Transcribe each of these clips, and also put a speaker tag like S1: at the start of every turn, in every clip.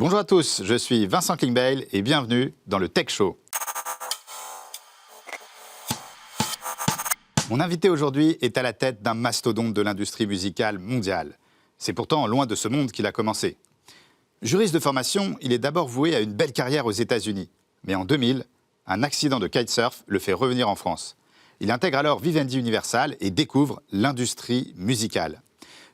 S1: Bonjour à tous, je suis Vincent Klingbeil et bienvenue dans le Tech Show. Mon invité aujourd'hui est à la tête d'un mastodonte de l'industrie musicale mondiale. C'est pourtant loin de ce monde qu'il a commencé. Juriste de formation, il est d'abord voué à une belle carrière aux États-Unis. Mais en 2000, un accident de kitesurf le fait revenir en France. Il intègre alors Vivendi Universal et découvre l'industrie musicale.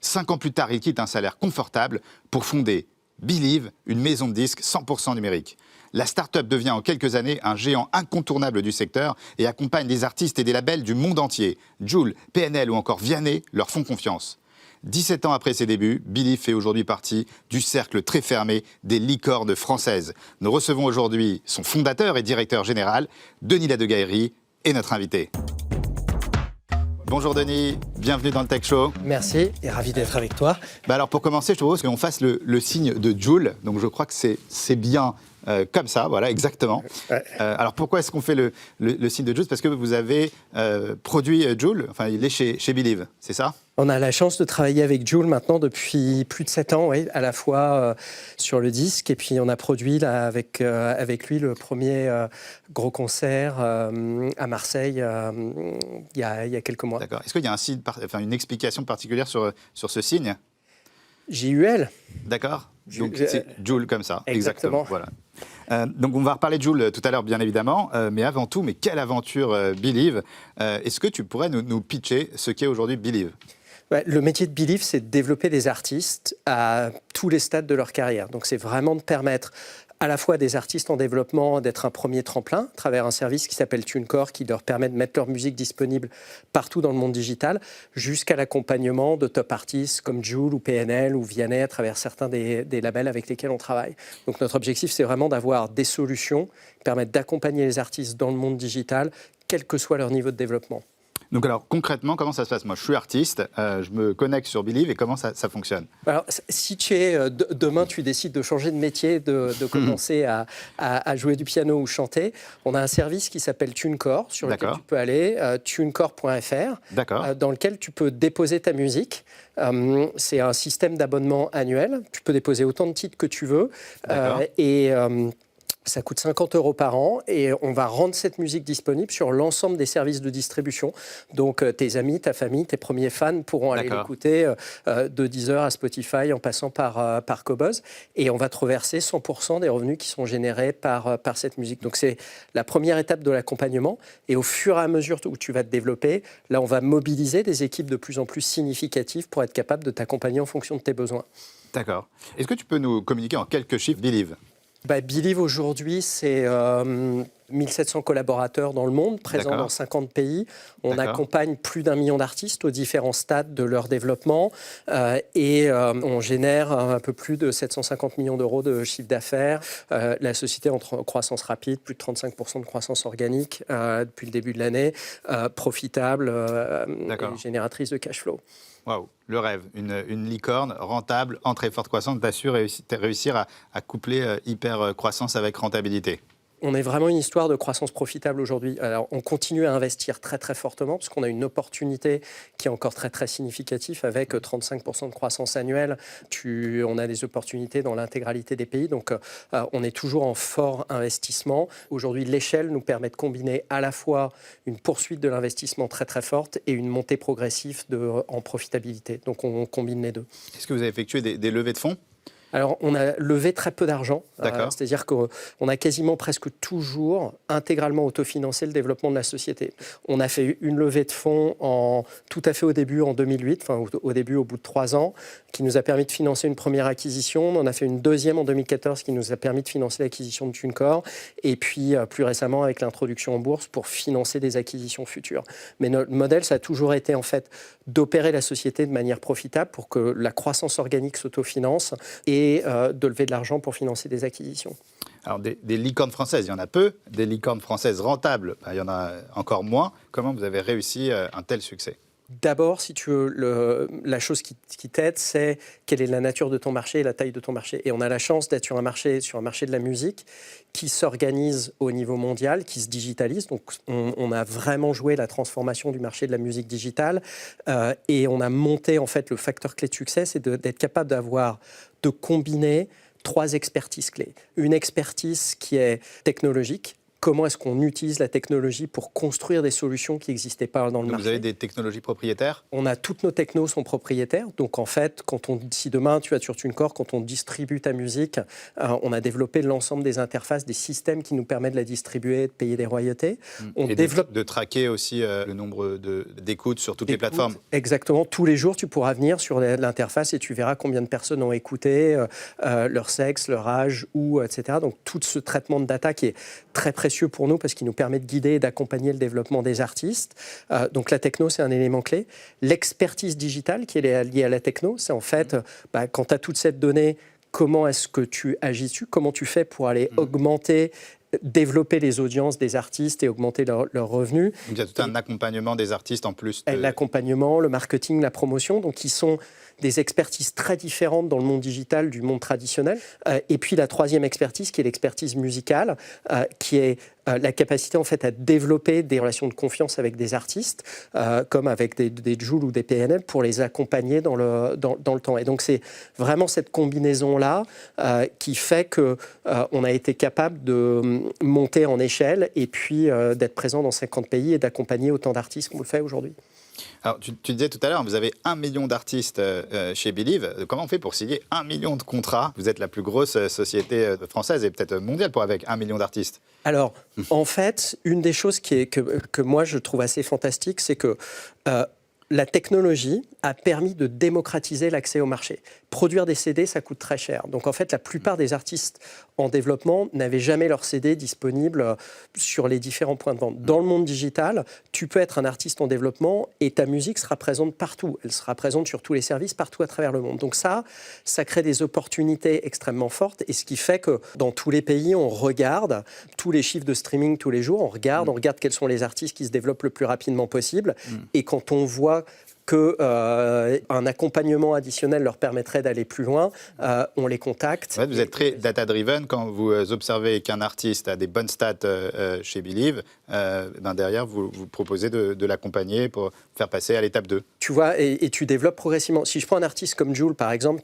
S1: 5 ans plus tard, il quitte un salaire confortable pour fonder Believe, une maison de disques 100% numérique. La start-up devient en quelques années un géant incontournable du secteur et accompagne des artistes et des labels du monde entier. Jul, PNL ou encore Vianney leur font confiance. 17 ans après ses débuts, Believe fait aujourd'hui partie du cercle très fermé des licornes françaises. Nous recevons aujourd'hui son fondateur et directeur général, Denis Ladegaillerie, et notre invité. Bonjour Denis, bienvenue dans le Tech Show.
S2: Merci et ravi d'être avec toi.
S1: Alors pour commencer, je te propose qu'on fasse le signe de Jul. Donc je crois que c'est bien comme ça, voilà, exactement.
S2: Ouais.
S1: Alors pourquoi est-ce qu'on fait le signe de Jul? Parce que vous avez produit Jul, enfin il est chez Believe, c'est ça?
S2: On a la chance de travailler avec Jul maintenant depuis plus de 7 ans, oui, à la fois sur le disque et puis on a produit là, avec lui le premier gros concert à Marseille il y a quelques mois.
S1: D'accord. Est-ce qu'il y a un signe, une explication particulière sur ce signe?
S2: JUL.
S1: D'accord. Donc c'est Jul comme ça.
S2: Exactement.
S1: Voilà. Donc on va reparler de Jul tout à l'heure bien évidemment, mais avant tout, quelle aventure Believe. Est-ce que tu pourrais nous pitcher ce qu'est aujourd'hui Believe?
S2: Ouais, le métier de Believe, c'est de développer des artistes à tous les stades de leur carrière. Donc c'est vraiment de permettre à la fois des artistes en développement d'être un premier tremplin à travers un service qui s'appelle TuneCore qui leur permet de mettre leur musique disponible partout dans le monde digital, jusqu'à l'accompagnement de top artistes comme Jul ou PNL ou Vianney à travers certains des labels avec lesquels on travaille. Donc notre objectif, c'est vraiment d'avoir des solutions qui permettent d'accompagner les artistes dans le monde digital, quel que soit leur niveau de développement.
S1: Donc alors concrètement, comment ça se passe? Moi, je suis artiste, je me connecte sur Believe et comment ça fonctionne?
S2: Alors, si tu es, demain, tu décides de changer de métier, de commencer à jouer du piano ou chanter, on a un service qui s'appelle TuneCore, sur lequel tu peux aller, tunecore.fr, dans lequel tu peux déposer ta musique. C'est un système d'abonnement annuel. Tu peux déposer autant de titres que tu veux. Ça coûte 50 € par an et on va rendre cette musique disponible sur l'ensemble des services de distribution. Donc tes amis, ta famille, tes premiers fans pourront aller l'écouter de Deezer à Spotify en passant par Qobuz. Et on va te reverser 100% des revenus qui sont générés par cette musique. Donc c'est la première étape de l'accompagnement. Et au fur et à mesure où tu vas te développer, là on va mobiliser des équipes de plus en plus significatives pour être capable de t'accompagner en fonction de tes besoins.
S1: D'accord. Est-ce que tu peux nous communiquer en quelques chiffres Believe?
S2: Believe aujourd'hui, c'est 1700 collaborateurs dans le monde, présents dans 50 pays. On accompagne plus d'1 million d'artistes aux différents stades de leur développement et on génère un peu plus de 750 millions d'euros de chiffre d'affaires. La société entre en croissance rapide, plus de 35% de croissance organique depuis le début de l'année, profitable et génératrice de cash flow.
S1: Waouh, le rêve, une licorne rentable, en très forte croissance, t'assures réussir à coupler hyper croissance avec rentabilité.
S2: On est vraiment une histoire de croissance profitable aujourd'hui. Alors, on continue à investir très très fortement parce qu'on a une opportunité qui est encore très très significative avec 35% de croissance annuelle. On a des opportunités dans l'intégralité des pays. Donc, on est toujours en fort investissement. Aujourd'hui, l'échelle nous permet de combiner à la fois une poursuite de l'investissement très très forte et une montée progressive en profitabilité. Donc, on combine les deux.
S1: Est-ce que vous avez effectué des levées de fonds?
S2: Alors, on a levé très peu d'argent, c'est-à-dire qu'on a quasiment presque toujours intégralement autofinancé le développement de la société. On a fait une levée de fonds tout à fait au début, en 2008, enfin au bout de 3 ans, qui nous a permis de financer une première acquisition. On en a fait une deuxième en 2014 qui nous a permis de financer l'acquisition de TuneCore et puis plus récemment avec l'introduction en bourse pour financer des acquisitions futures. Mais notre modèle, ça a toujours été en fait d'opérer la société de manière profitable pour que la croissance organique s'autofinance et de lever de l'argent pour financer des acquisitions.
S1: Alors, des licornes françaises, il y en a peu. Des licornes françaises rentables, il y en a encore moins. Comment vous avez réussi un tel succès?
S2: D'abord, si tu veux, la chose qui t'aide, c'est quelle est la nature de ton marché et la taille de ton marché. Et on a la chance d'être sur un marché de la musique qui s'organise au niveau mondial, qui se digitalise. Donc, on a vraiment joué la transformation du marché de la musique digitale et on a monté, en fait, le facteur clé de succès, c'est d'être capable de combiner 3 expertises clés. Une expertise qui est technologique. Comment est-ce qu'on utilise la technologie pour construire des solutions qui n'existaient pas dans le marché.
S1: Vous avez des technologies propriétaires?
S2: On a toutes nos technos sont propriétaires. Donc en fait, si demain tu vas sur TuneCore, quand on distribue ta musique, on a développé l'ensemble des interfaces, des systèmes qui nous permettent de la distribuer, de payer des royautés.
S1: On développe de traquer aussi le nombre d'écoutes sur toutes les plateformes.
S2: Exactement. Tous les jours, tu pourras venir sur l'interface et tu verras combien de personnes ont écouté, leur sexe, leur âge, où, etc. Donc tout ce traitement de data qui est très précieux pour nous parce qu'il nous permet de guider et d'accompagner le développement des artistes. Donc la techno, c'est un élément clé. L'expertise digitale qui est liée à la techno, c'est en fait, quand tu as toute cette donnée, comment est-ce que tu agis dessus, comment tu fais pour aller augmenter, développer les audiences des artistes et augmenter leurs revenus.
S1: Donc il y a tout un accompagnement des artistes en plus.
S2: L'accompagnement, le marketing, la promotion, donc qui sont des expertises très différentes dans le monde digital du monde traditionnel. Et puis la troisième expertise, qui est l'expertise musicale, qui est la capacité en fait à développer des relations de confiance avec des artistes, comme avec des Jul ou des PNL, pour les accompagner dans le temps. Et donc c'est vraiment cette combinaison-là qui fait qu'on a été capable de monter en échelle et puis d'être présent dans 50 pays et d'accompagner autant d'artistes qu'on le fait aujourd'hui.
S1: Alors, tu disais tout à l'heure, vous avez 1 million d'artistes chez Believe. Comment on fait pour signer 1 million de contrats? Vous êtes la plus grosse société française et peut-être mondiale avec 1 million d'artistes.
S2: Alors, en fait, une des choses que moi je trouve assez fantastique, c'est que la technologie a permis de démocratiser l'accès au marché. Produire des CD, ça coûte très cher. Donc en fait, la plupart des artistes en développement n'avaient jamais leur CD disponible sur les différents points de vente. Dans le monde digital, tu peux être un artiste en développement et ta musique sera présente partout. Elle sera présente sur tous les services, partout à travers le monde. Donc ça crée des opportunités extrêmement fortes et ce qui fait que dans tous les pays, on regarde tous les chiffres de streaming tous les jours, on regarde quels sont les artistes qui se développent le plus rapidement possible. Et quand on voit qu'un accompagnement additionnel leur permettrait d'aller plus loin, on les contacte.
S1: Ouais, vous êtes très data-driven. Quand vous observez qu'un artiste a des bonnes stats chez Believe, derrière, vous proposez de l'accompagner pour faire passer à l'étape 2.
S2: Tu vois, et tu développes progressivement. Si je prends un artiste comme Jul, par exemple,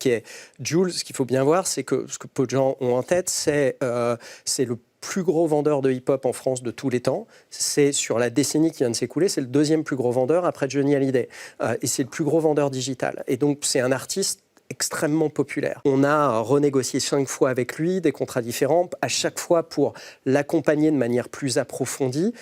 S2: Jul, ce qu'il faut bien voir, c'est que ce que peu de gens ont en tête, c'est le plus gros vendeur de hip-hop en France de tous les temps. C'est sur la décennie qui vient de s'écouler, c'est le deuxième plus gros vendeur après Johnny Hallyday. Et c'est le plus gros vendeur digital. Et donc, c'est un artiste extrêmement populaire. On a renégocié 5 fois avec lui des contrats différents, à chaque fois pour l'accompagner de manière plus approfondie,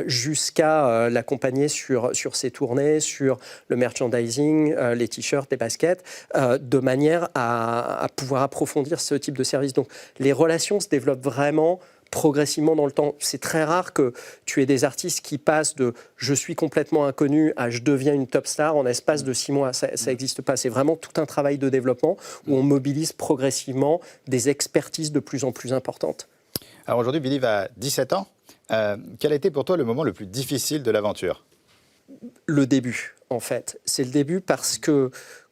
S2: jusqu'à l'accompagner sur ses tournées, sur le merchandising, les t-shirts, les baskets, de manière à pouvoir approfondir ce type de service. Donc, les relations se développent vraiment progressivement dans le temps. C'est très rare que tu aies des artistes qui passent de « je suis complètement inconnu » à « je deviens une top star » en espace de 6 mois. Ça n'existe pas. C'est vraiment tout un travail de développement où on mobilise progressivement des expertises de plus en plus importantes.
S1: Alors aujourd'hui, Believe a 17 ans. Quel a été pour toi le moment le plus difficile de l'aventure?
S2: Le début, en fait. C'est le début parce que,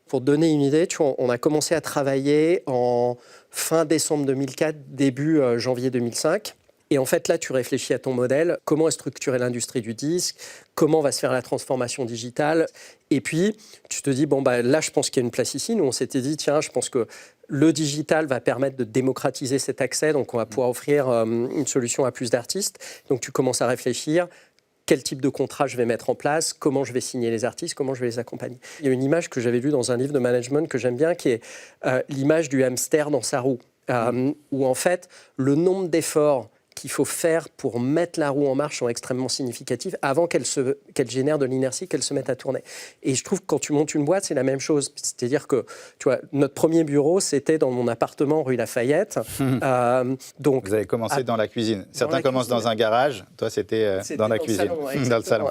S2: pour te donner une idée, tu vois, on a commencé à travailler en fin décembre 2004, début janvier 2005. Et en fait, là, tu réfléchis à ton modèle, comment est structurée l'industrie du disque, comment va se faire la transformation digitale. Et puis, tu te dis, là, je pense qu'il y a une place ici. Nous, on s'était dit, tiens, je pense que le digital va permettre de démocratiser cet accès, donc on va pouvoir offrir une solution à plus d'artistes. Donc, tu commences à réfléchir. Quel type de contrat je vais mettre en place, comment je vais signer les artistes, comment je vais les accompagner. Il y a une image que j'avais lue dans un livre de management que j'aime bien, qui est l'image du hamster dans sa roue, où en fait, le nombre d'efforts qu'il faut faire pour mettre la roue en marche sont extrêmement significatifs avant qu'elle génère de l'inertie, qu'elle se mette à tourner. Et je trouve que quand tu montes une boîte, c'est la même chose. C'est-à-dire que, tu vois, notre premier bureau, c'était dans mon appartement rue Lafayette.
S1: Donc, vous avez commencé dans la cuisine. Certains commencent dans un garage. Toi, c'était dans la cuisine, dans le salon.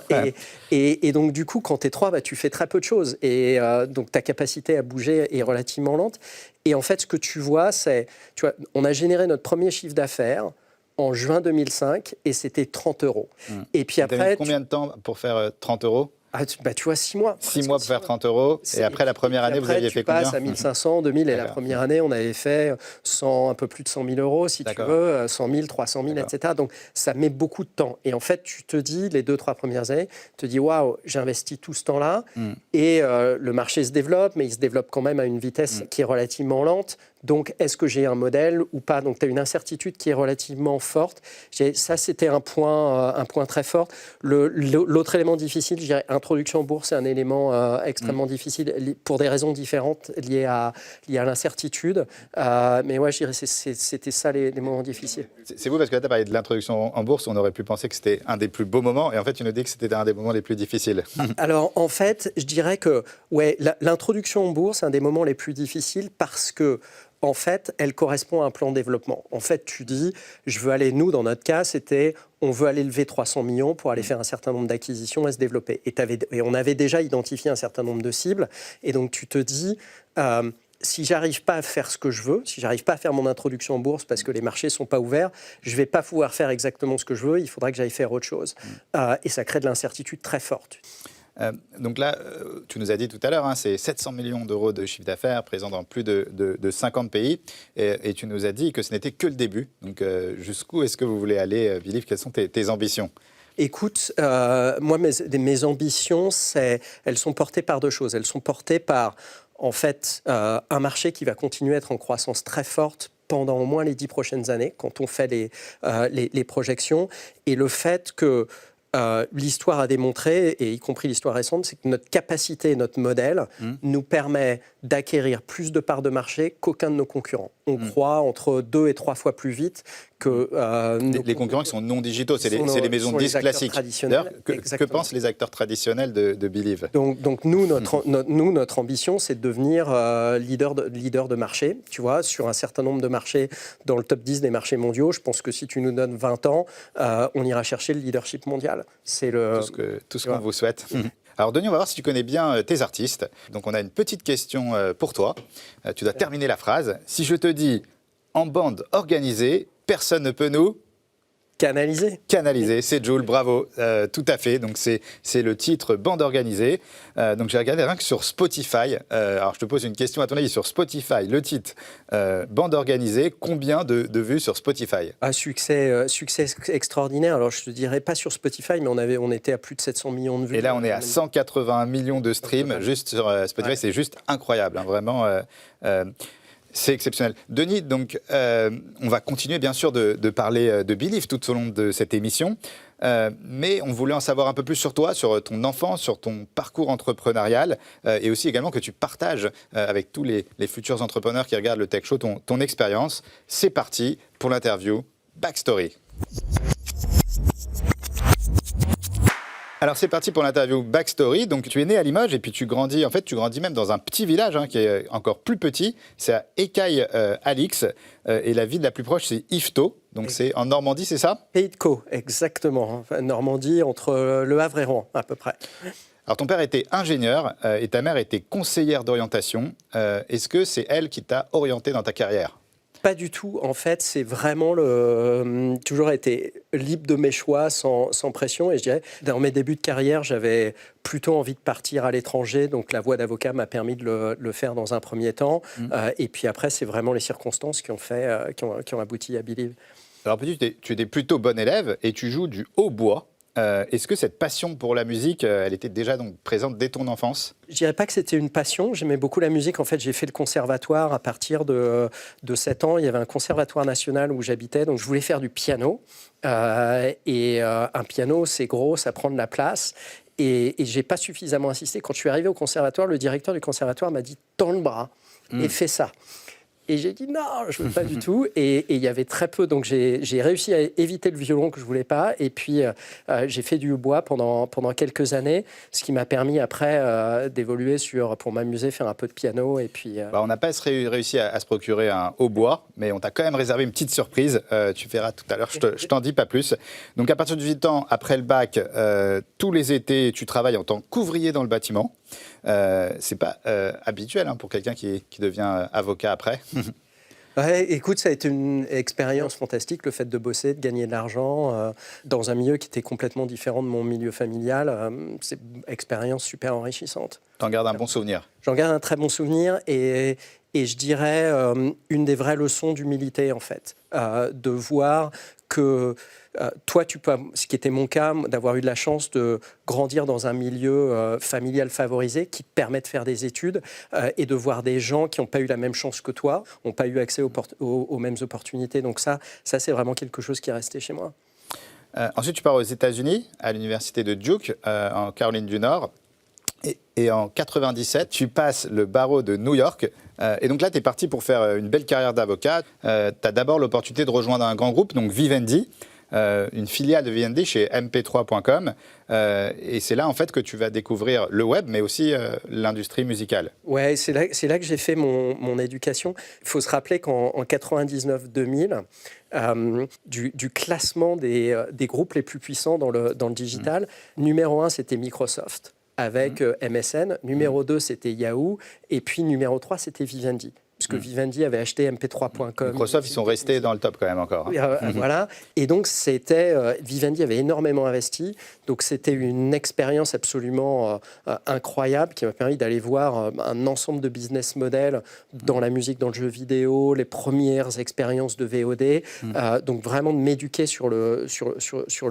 S2: Et donc, du coup, quand tu es 3, tu fais très peu de choses. Et donc, ta capacité à bouger est relativement lente. Et en fait, ce que tu vois, c'est, tu vois, on a généré notre premier chiffre d'affaires en juin 2005, et c'était 30 €. Et puis après...
S1: Combien de temps pour faire 30 €?
S2: Tu vois, 6 mois.
S1: 6 mois pour faire 30 €. Et après, la première année, vous aviez fait combien?
S2: Tu passes à 1500, 2000. Et la première année, on avait fait un peu plus de 100 000 €, si tu veux, 100 000, 300 000, etc. Donc, ça met beaucoup de temps. Et en fait, tu te dis, les 2-3 premières années, tu te dis, waouh, j'ai investi tout ce temps-là. Et le marché se développe, mais il se développe quand même à une vitesse qui est relativement lente. Donc, est-ce que j'ai un modèle ou pas? Donc, tu as une incertitude qui est relativement forte. Ça, c'était un point très fort. L'autre élément difficile, je dirais, introduction en bourse, c'est un élément extrêmement difficile pour des raisons différentes liées à l'incertitude. Mais ouais, je dirais que c'était ça les moments difficiles.
S1: C'est vous, parce que là, tu as parlé de l'introduction en bourse, on aurait pu penser que c'était un des plus beaux moments, et en fait, tu nous dis que c'était un des moments les plus difficiles.
S2: Alors, en fait, je dirais que ouais, l'introduction en bourse, c'est un des moments les plus difficiles parce que en fait, elle correspond à un plan de développement. En fait, tu dis, je veux aller, nous, dans notre cas, c'était, on veut aller lever 300 millions pour aller faire un certain nombre d'acquisitions et se développer. Et on avait déjà identifié un certain nombre de cibles. Et donc, tu te dis, si j'arrive pas à faire ce que je veux, si j'arrive pas à faire mon introduction en bourse parce que les marchés sont pas ouverts, je vais pas pouvoir faire exactement ce que je veux. Il faudra que j'aille faire autre chose. Et ça crée de l'incertitude très forte.
S1: Donc là, tu nous as dit tout à l'heure, c'est 700 millions d'euros de chiffre d'affaires présents dans plus de 50 pays. Et tu nous as dit que ce n'était que le début. Donc jusqu'où est-ce que vous voulez aller, Believe? Quelles sont tes ambitions?
S2: Écoute, moi, mes ambitions, elles sont portées par deux choses. Elles sont portées par, en fait, un marché qui va continuer à être en croissance très forte pendant au moins les 10 prochaines années, quand on fait les projections. Et le fait que l'histoire a démontré, et y compris l'histoire récente, c'est que notre capacité, notre modèle, nous permet d'acquérir plus de parts de marché qu'aucun de nos concurrents. On croît entre 2 et 3 fois plus vite que
S1: les concurrents qui sont non digitaux, c'est les maisons de disques classiques. D'ailleurs, que pensent les acteurs traditionnels de Believe?
S2: Donc nous, notre ambition, c'est de devenir leader de marché, tu vois, sur un certain nombre de marchés dans le top 10 des marchés mondiaux. Je pense que si tu nous donnes 20 ans, on ira chercher le leadership mondial. C'est
S1: tout ce qu'on vous souhaite. Alors Denis, on va voir si tu connais bien tes artistes. Donc on a une petite question pour toi. Tu dois terminer la phrase. Si je te dis en bande organisée, personne ne peut nous... Canaliser, c'est Jul, bravo, tout à fait. Donc c'est le titre Bande organisée. Donc j'ai regardé rien que sur Spotify. Alors je te pose une question à ton avis sur Spotify. Le titre Bande organisée, combien de vues sur Spotify?
S2: Succès extraordinaire. Alors je te dirais pas sur Spotify, mais on était à plus de 700 millions de vues.
S1: Et là on est à 181 millions de streams juste sur Spotify. Ouais. C'est juste incroyable, hein, vraiment. C'est exceptionnel. Denis, donc, on va continuer bien sûr de parler de Believe tout au long de cette émission, mais on voulait en savoir un peu plus sur toi, sur ton enfance, sur ton parcours entrepreneurial, et aussi également que tu partages avec tous les futurs entrepreneurs qui regardent le Tech Show ton expérience. C'est parti pour l'interview Backstory. Alors c'est parti pour l'interview Backstory. Donc tu es né à Limoges et puis tu grandis même dans un petit village qui est encore plus petit. C'est à Écailles-Alix et la ville la plus proche c'est Yvetot. Donc c'est en Normandie, c'est ça?
S2: Pays de Caux, exactement. Enfin, Normandie entre Le Havre et Rouen à peu près.
S1: Alors ton père était ingénieur et ta mère était conseillère d'orientation. Est-ce que c'est elle qui t'a orienté dans ta carrière?
S2: Pas du tout. En fait, c'est vraiment toujours été libre de mes choix, sans pression. Et je dirais, dans mes débuts de carrière, j'avais plutôt envie de partir à l'étranger. Donc, la voie d'avocat m'a permis de le faire dans un premier temps. Et puis après, c'est vraiment les circonstances qui ont abouti à Believe.
S1: Alors, tu étais plutôt bon élève et tu joues du hautbois. Est-ce que cette passion pour la musique, elle était déjà donc présente dès ton enfance?
S2: Je dirais pas que c'était une passion. J'aimais beaucoup la musique. En fait, j'ai fait le conservatoire à partir de 7 ans. Il y avait un conservatoire national où j'habitais. Donc, je voulais faire du piano. Un piano, c'est gros, ça prend de la place. Et j'ai pas suffisamment insisté. Quand je suis arrivé au conservatoire, le directeur du conservatoire m'a dit « Tends le bras et fais ça ». Et j'ai dit non, je ne veux pas du tout. Et il y avait très peu. Donc j'ai réussi à éviter le violon que je ne voulais pas. Et puis j'ai fait du hautbois pendant quelques années, ce qui m'a permis après d'évoluer pour m'amuser, faire un peu de piano. Et puis,
S1: on n'a pas réussi à se procurer un hautbois, mais on t'a quand même réservé une petite surprise. Tu verras tout à l'heure, je t'en dis pas plus. Donc à partir de 18 ans, après le bac, tous les étés, tu travailles en tant qu'ouvrier dans le bâtiment. C'est pas habituel pour quelqu'un qui devient avocat après.
S2: Ouais, écoute, ça a été une expérience fantastique, le fait de bosser, de gagner de l'argent dans un milieu qui était complètement différent de mon milieu familial. C'est une expérience super enrichissante.
S1: T'en gardes un bon souvenir?
S2: J'en garde un très bon souvenir et Et je dirais une des vraies leçons d'humilité, en fait, de voir que toi, tu peux, ce qui était mon cas, d'avoir eu de la chance de grandir dans un milieu familial favorisé qui te permet de faire des études et de voir des gens qui n'ont pas eu la même chance que toi, n'ont pas eu accès aux mêmes opportunités. Donc ça c'est vraiment quelque chose qui est resté chez moi.
S1: Ensuite, tu pars aux États-Unis, à l'université de Duke, en Caroline du Nord. Et en 97, tu passes le barreau de New York. Et donc là, tu es parti pour faire une belle carrière d'avocat. Tu as d'abord l'opportunité de rejoindre un grand groupe, donc Vivendi, une filiale de Vivendi chez mp3.com. Et c'est là, en fait, que tu vas découvrir le web, mais aussi l'industrie musicale.
S2: Ouais, c'est là que j'ai fait mon éducation. Il faut se rappeler qu'en 99-2000, du classement des groupes les plus puissants dans le digital, numéro 1, c'était Microsoft, avec MSN, numéro 2, c'était Yahoo, et puis numéro 3, c'était Vivendi. Puisque Vivendi avait acheté mp3.com.
S1: Microsoft, ils sont restés dans le top quand même encore.
S2: Voilà. Et donc, Vivendi avait énormément investi. Donc, c'était une expérience absolument incroyable qui m'a permis d'aller voir un ensemble de business models dans la musique, dans le jeu vidéo, les premières expériences de VOD. Donc, vraiment de m'éduquer sur le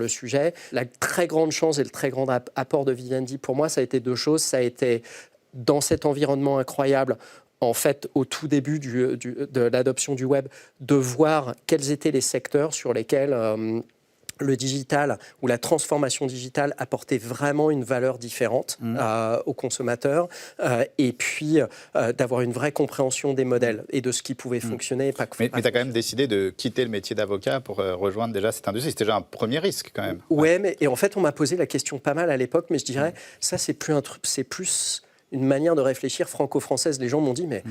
S2: sujet. La très grande chance et le très grand apport de Vivendi, pour moi, ça a été deux choses. Ça a été, dans cet environnement incroyable, en fait, au tout début de l'adoption du web, de voir quels étaient les secteurs sur lesquels le digital ou la transformation digitale apportait vraiment une valeur différente aux consommateurs et puis d'avoir une vraie compréhension des modèles et de ce qui pouvait fonctionner et pas
S1: Mais tu as quand même décidé de quitter le métier d'avocat pour rejoindre déjà cette industrie. C'était déjà un premier risque quand même.
S2: Ouais, et en fait, on m'a posé la question pas mal à l'époque, mais je dirais, ça, c'est plus une manière de réfléchir franco-française. Les gens m'ont dit, mais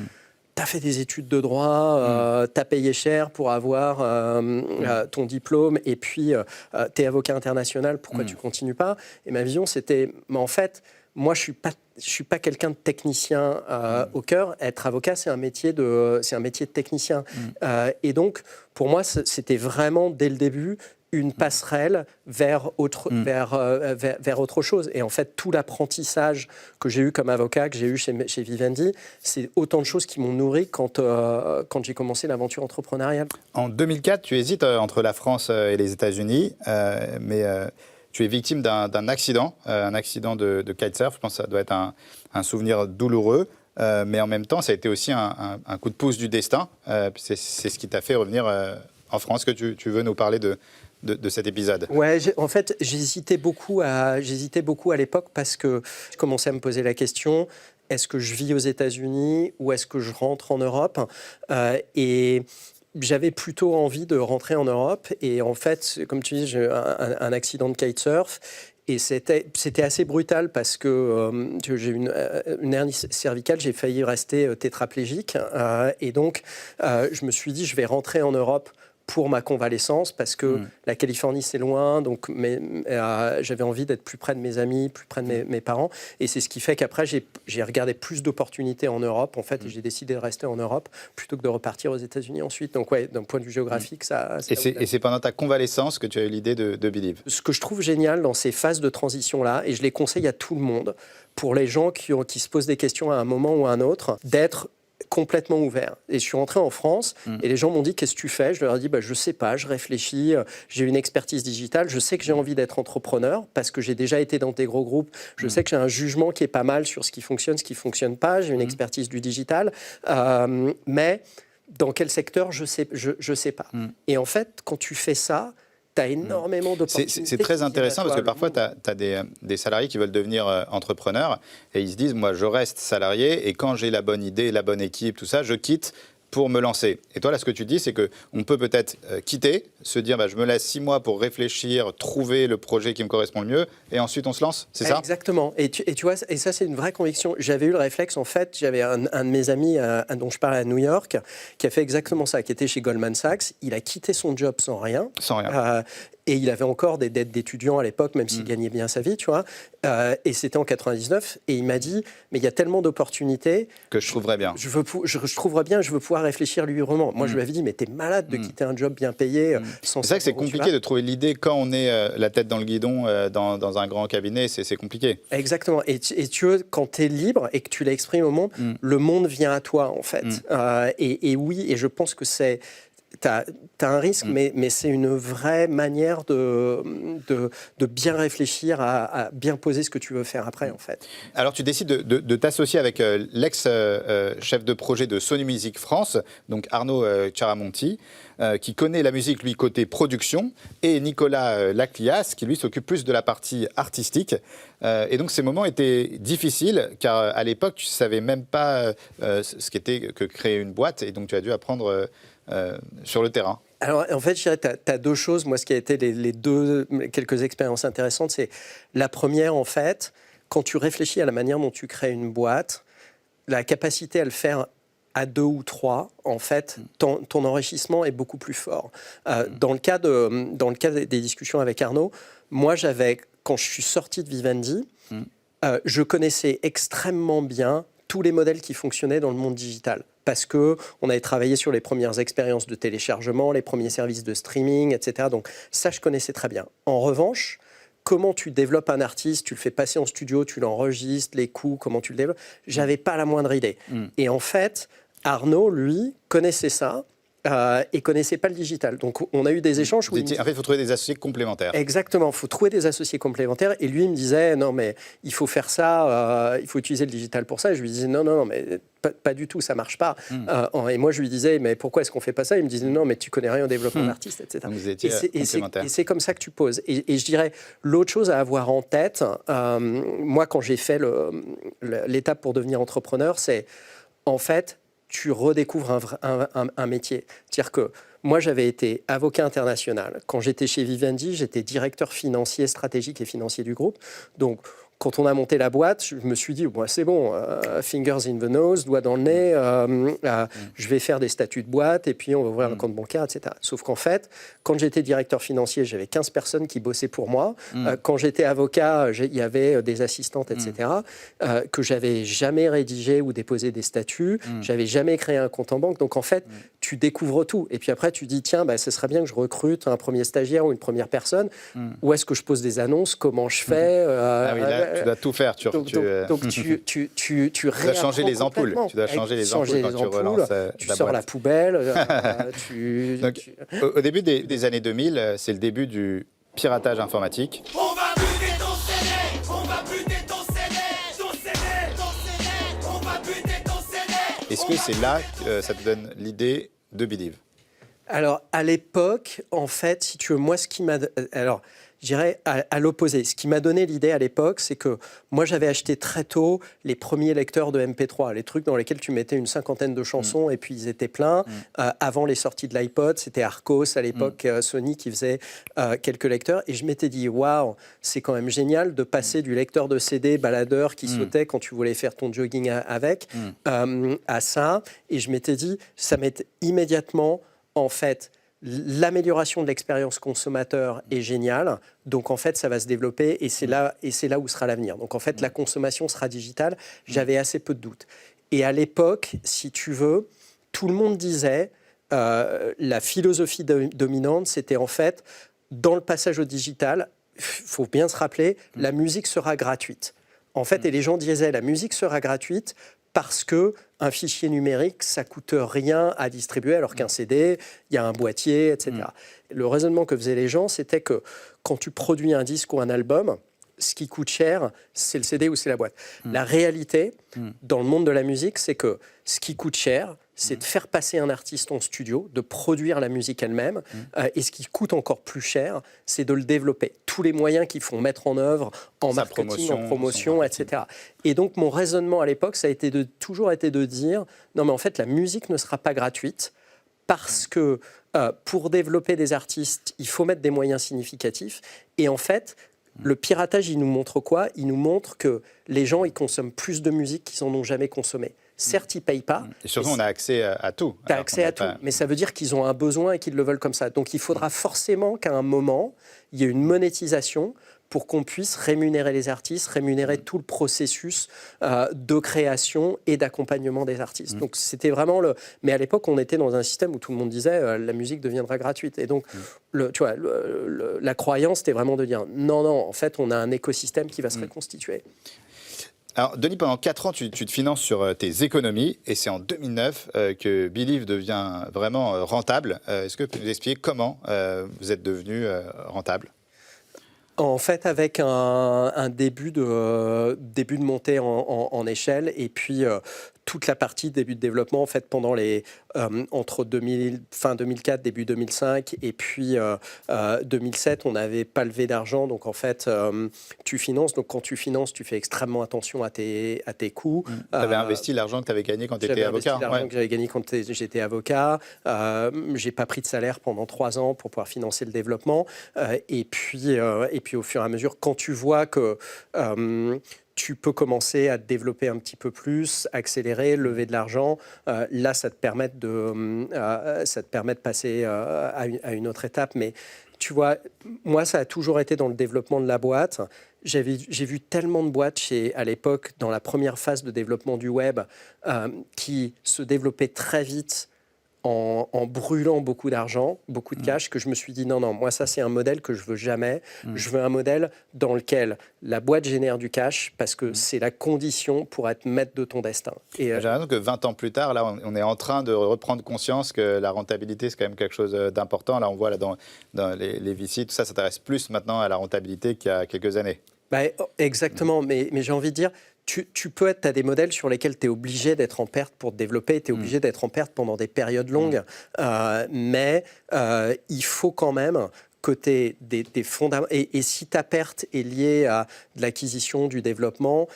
S2: t'as fait des études de droit, t'as payé cher pour avoir ton diplôme, et puis t'es avocat international, pourquoi tu continues pas? Et ma vision, c'était, mais en fait, moi, je suis pas quelqu'un de technicien au cœur. Être avocat, c'est un métier de technicien. Et donc, pour moi, c'était vraiment, dès le début, une passerelle vers autre chose. Et en fait, tout l'apprentissage que j'ai eu comme avocat, que j'ai eu chez Vivendi, c'est autant de choses qui m'ont nourri quand j'ai commencé l'aventure entrepreneuriale.
S1: En 2004, tu hésites entre la France et les États-Unis, mais tu es victime d'un accident, un accident de kitesurf. Je pense que ça doit être un souvenir douloureux. Mais en même temps, ça a été aussi un coup de pouce du destin. C'est ce qui t'a fait revenir en France. Que tu veux nous parler de cet épisode?
S2: Ouais, en fait, j'hésitais beaucoup à l'époque parce que je commençais à me poser la question, est-ce que je vis aux États-Unis ou est-ce que je rentre en Europe? Et j'avais plutôt envie de rentrer en Europe. Et en fait, comme tu dis, j'ai eu un accident de kitesurf. Et c'était assez brutal parce que j'ai eu une hernie cervicale, j'ai failli rester tétraplégique. Et donc, je me suis dit, je vais rentrer en Europe pour ma convalescence, parce que la Californie, c'est loin, donc j'avais envie d'être plus près de mes amis, plus près de mes parents. Et c'est ce qui fait qu'après, j'ai regardé plus d'opportunités en Europe, en fait, et j'ai décidé de rester en Europe plutôt que de repartir aux États-Unis ensuite. Donc, ouais, d'un point de vue géographique, ça...
S1: Et c'est pendant ta convalescence que tu as eu l'idée de Believe?
S2: Ce que je trouve génial dans ces phases de transition-là, et je les conseille à tout le monde, pour les gens qui se posent des questions à un moment ou à un autre, d'être complètement ouvert. Et je suis rentré en France et les gens m'ont dit, qu'est-ce que tu fais? Je leur ai dit, je sais pas, je réfléchis, j'ai une expertise digitale, je sais que j'ai envie d'être entrepreneur parce que j'ai déjà été dans des gros groupes, je sais que j'ai un jugement qui est pas mal sur ce qui fonctionne, ce qui fonctionne pas, j'ai une expertise du digital, mais dans quel secteur, je sais pas. Et en fait, quand tu fais ça, tu as énormément d'opportunités.
S1: C'est très intéressant parce que parfois, tu as des salariés qui veulent devenir entrepreneurs et ils se disent, moi, je reste salarié et quand j'ai la bonne idée, la bonne équipe, tout ça, je quitte pour me lancer. Et toi, là, ce que tu dis, c'est qu'on peut peut-être quitter, se dire, je me laisse 6 mois pour réfléchir, trouver le projet qui me correspond le mieux, et ensuite on se lance, c'est ça?
S2: Exactement. Et tu vois, et ça, c'est une vraie conviction. J'avais eu le réflexe, en fait, j'avais un de mes amis dont je parlais à New York, qui a fait exactement ça, qui était chez Goldman Sachs. Il a quitté son job sans rien.
S1: Sans rien.
S2: Et il avait encore des dettes d'étudiant à l'époque, même s'il gagnait bien sa vie, tu vois. Et c'était en 99. Et il m'a dit, mais il y a tellement d'opportunités
S1: que je trouverais bien.
S2: Je trouverais bien, je veux pouvoir réfléchir librement. Moi, je lui avais dit, mais t'es malade de quitter un job bien payé.
S1: C'est vrai que c'est compliqué de trouver l'idée quand on est la tête dans le guidon dans un grand cabinet. C'est compliqué.
S2: Exactement. Et tu veux, quand tu es libre et que tu l'exprimes au monde, le monde vient à toi, en fait. Et oui, et je pense que c'est... T'as un risque, mais c'est une vraie manière de bien réfléchir, à bien poser ce que tu veux faire après, en fait.
S1: Alors, tu décides de t'associer avec l'ex-chef de projet de Sony Music France, donc Arnaud Chiaramonti, qui connaît la musique, lui, côté production, et Nicolas Laclias, qui, lui, s'occupe plus de la partie artistique. Et donc, ces moments étaient difficiles, car à l'époque, tu ne savais même pas ce qu'était que créer une boîte, et donc tu as dû apprendre... sur le terrain.
S2: Alors, en fait, je dirais que tu as deux choses. Moi, ce qui a été quelques expériences intéressantes, c'est la première, en fait, quand tu réfléchis à la manière dont tu crées une boîte, la capacité à le faire à 2 ou 3, en fait, ton enrichissement est beaucoup plus fort. Dans le cas des discussions avec Arnaud, moi, quand je suis sorti de Vivendi, je connaissais extrêmement bien tous les modèles qui fonctionnaient dans le monde digital. Parce qu'on avait travaillé sur les premières expériences de téléchargement, les premiers services de streaming, etc. Donc ça, je connaissais très bien. En revanche, comment tu développes un artiste, tu le fais passer en studio, tu l'enregistres, les coûts, comment tu le développes, j'avais pas la moindre idée. Et en fait, Arnaud, lui, connaissait ça. Et connaissait pas le digital. Donc, on a eu des échanges où...
S1: En fait, il faut trouver des associés complémentaires.
S2: Exactement, il faut trouver des associés complémentaires. Et lui, il me disait, non, mais il faut faire ça, il faut utiliser le digital pour ça. Et je lui disais, non, mais pas du tout, ça marche pas. Et moi, je lui disais, mais pourquoi est-ce qu'on fait pas ça? Il me disait, non, mais tu connais rien au développement d'artistes, etc.
S1: Donc, vous étiez complémentaires.
S2: Et c'est comme ça que tu poses. Et je dirais, l'autre chose à avoir en tête, moi, quand j'ai fait l'étape pour devenir entrepreneur, c'est, en fait, tu redécouvres un métier. C'est-à-dire que moi, j'avais été avocat international. Quand j'étais chez Vivendi, j'étais directeur financier, stratégique et financier du groupe. Donc, quand on a monté la boîte, je me suis dit, bon, c'est bon, fingers in the nose, doigt dans le nez, je vais faire des statuts de boîte et puis on va ouvrir un compte bancaire, etc. Sauf qu'en fait, quand j'étais directeur financier, j'avais 15 personnes qui bossaient pour moi. Quand j'étais avocat, il y avait des assistantes, etc., que j'avais jamais rédigé ou déposé des statuts, j'avais jamais créé un compte en banque. Donc en fait, tu découvres tout. Et puis après, tu dis, tiens, ce serait bien que je recrute un premier stagiaire ou une première personne. Où est-ce que je pose des annonces? Comment je fais?
S1: Ah oui, là, tu dois tout faire. Tu dois changer les ampoules. Tu dois changer les ampoules quand tu relances
S2: tu sors la poubelle.
S1: Donc, au début des années 2000, c'est le début du piratage informatique.
S3: On va buter ton CD, on va buter ton CD, ton CD, ton CD, on va buter ton CD.
S1: Est-ce que c'est là que ça te donne l'idée de Believe?
S2: Alors, à l'époque, en fait, si tu veux, moi, ce qui m'a... Alors, je dirais à l'opposé. Ce qui m'a donné l'idée à l'époque, c'est que moi, j'avais acheté très tôt les premiers lecteurs de MP3, les trucs dans lesquels tu mettais une cinquantaine de chansons et puis ils étaient pleins. Avant les sorties de l'iPod, c'était Arcos à l'époque, Sony qui faisait quelques lecteurs. Et je m'étais dit, waouh, c'est quand même génial de passer du lecteur de CD baladeur qui sautait quand tu voulais faire ton jogging avec à ça. Et je m'étais dit, ça m'est immédiatement, en fait, l'amélioration de l'expérience consommateur est géniale, donc en fait ça va se développer et c'est là où sera l'avenir. Donc en fait la consommation sera digitale, j'avais assez peu de doutes. Et à l'époque, si tu veux, tout le monde disait, la philosophie dominante, c'était en fait, dans le passage au digital, il faut bien se rappeler, la musique sera gratuite. En fait, et les gens disaient, la musique sera gratuite parce qu'un fichier numérique, ça ne coûte rien à distribuer, alors qu'un CD, il y a un boîtier, etc. Le raisonnement que faisaient les gens, c'était que quand tu produis un disque ou un album, ce qui coûte cher, c'est le CD ou c'est la boîte. La réalité, dans le monde de la musique, c'est que ce qui coûte cher, c'est de faire passer un artiste en studio, de produire la musique elle-même. Et ce qui coûte encore plus cher, c'est de le développer. Tous les moyens qu'il faut mettre en œuvre, en marketing, en promotion, etc. Et donc, mon raisonnement à l'époque, ça a toujours été de dire, non mais en fait, la musique ne sera pas gratuite parce que pour développer des artistes, il faut mettre des moyens significatifs. Et en fait, le piratage, il nous montre quoi? Il nous montre que les gens, ils consomment plus de musique qu'ils n'en ont jamais consommé. Certes, ils ne payent pas.
S1: Et surtout, on a accès à tout.
S2: Tu as accès à tout, mais ça veut dire qu'ils ont un besoin et qu'ils le veulent comme ça. Donc il faudra forcément qu'à un moment, il y ait une monétisation pour qu'on puisse rémunérer les artistes, rémunérer tout le processus de création et d'accompagnement des artistes. Donc c'était vraiment le... Mais à l'époque, on était dans un système où tout le monde disait la musique deviendra gratuite. Et donc, la croyance, c'était vraiment de dire non, en fait, on a un écosystème qui va se reconstituer.
S1: Alors, Denis, pendant 4 ans, tu te finances sur tes économies et c'est en 2009 que Believe devient vraiment rentable. Est-ce que tu peux nous expliquer comment vous êtes devenu rentable ?
S2: En fait, avec un début de montée en échelle et puis toute la partie début de développement, en fait, pendant entre fin 2004, début 2005 et puis 2007, on n'avait pas levé d'argent. Donc, en fait, tu finances. Donc, quand tu finances, tu fais extrêmement attention à tes coûts.
S1: Tu avais investi l'argent que tu avais gagné quand tu étais avocat.
S2: J'avais investi l'argent que j'avais gagné quand j'étais avocat. Je n'ai pas pris de salaire pendant 3 ans pour pouvoir financer le développement. Et puis, au fur et à mesure, quand tu vois que... tu peux commencer à te développer un petit peu plus, accélérer, lever de l'argent. Là, ça te permet de passer à une autre étape. Mais tu vois, moi, ça a toujours été dans le développement de la boîte. J'ai vu tellement de boîtes à l'époque, dans la première phase de développement du web, qui se développaient très vite en brûlant beaucoup d'argent, beaucoup de cash, que je me suis dit non, moi ça c'est un modèle que je veux jamais. Je veux un modèle dans lequel la boîte génère du cash parce que c'est la condition pour être maître de ton destin. Et
S1: j'ai l'impression que 20 ans plus tard, là, on est en train de reprendre conscience que la rentabilité c'est quand même quelque chose d'important. Là, on voit là, dans les VC, tout ça s'intéresse plus maintenant à la rentabilité qu'il y a quelques années.
S2: Exactement, mais j'ai envie de dire, tu peux être, tu as des modèles sur lesquels tu es obligé d'être en perte pour te développer, tu es obligé d'être en perte pendant des périodes longues, mais il faut quand même que tu aies des fondamentaux. Et si ta perte est liée à de l'acquisition, du développement,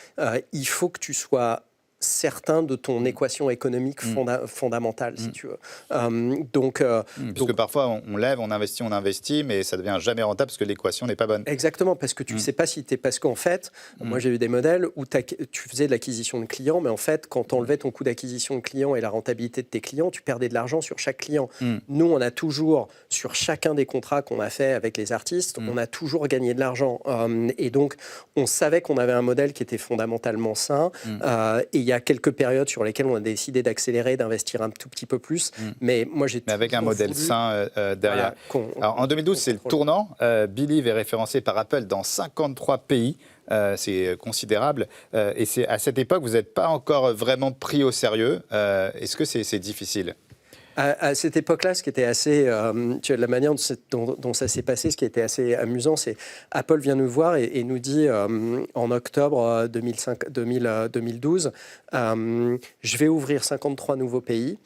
S2: il faut que tu sois certain de ton équation économique fondamentale, si tu veux.
S1: Parce que parfois, on lève, on investit, mais ça ne devient jamais rentable parce que l'équation n'est pas bonne.
S2: Exactement, parce que tu ne sais pas si tu es... Parce qu'en fait, moi, j'ai eu des modèles où tu faisais de l'acquisition de clients, mais en fait, quand tu enlevais ton coût d'acquisition de clients et la rentabilité de tes clients, tu perdais de l'argent sur chaque client. Nous, on a toujours, sur chacun des contrats qu'on a fait avec les artistes, on a toujours gagné de l'argent. Et donc, on savait qu'on avait un modèle qui était fondamentalement sain. Et il y a quelques périodes sur lesquelles on a décidé d'accélérer, d'investir un tout petit peu plus. Mais moi, j'ai
S1: avec un modèle sain derrière. Voilà, alors, en 2012, c'est le tournant. Believe est référencé par Apple dans 53 pays. C'est considérable. Et c'est à cette époque, vous n'êtes pas encore vraiment pris au sérieux. Est-ce que c'est difficile ?
S2: À cette époque-là, ce qui était assez, la manière dont ça s'est passé, ce qui était assez amusant, c'est Apple vient nous voir et nous dit en octobre 2012, je vais ouvrir 53 nouveaux pays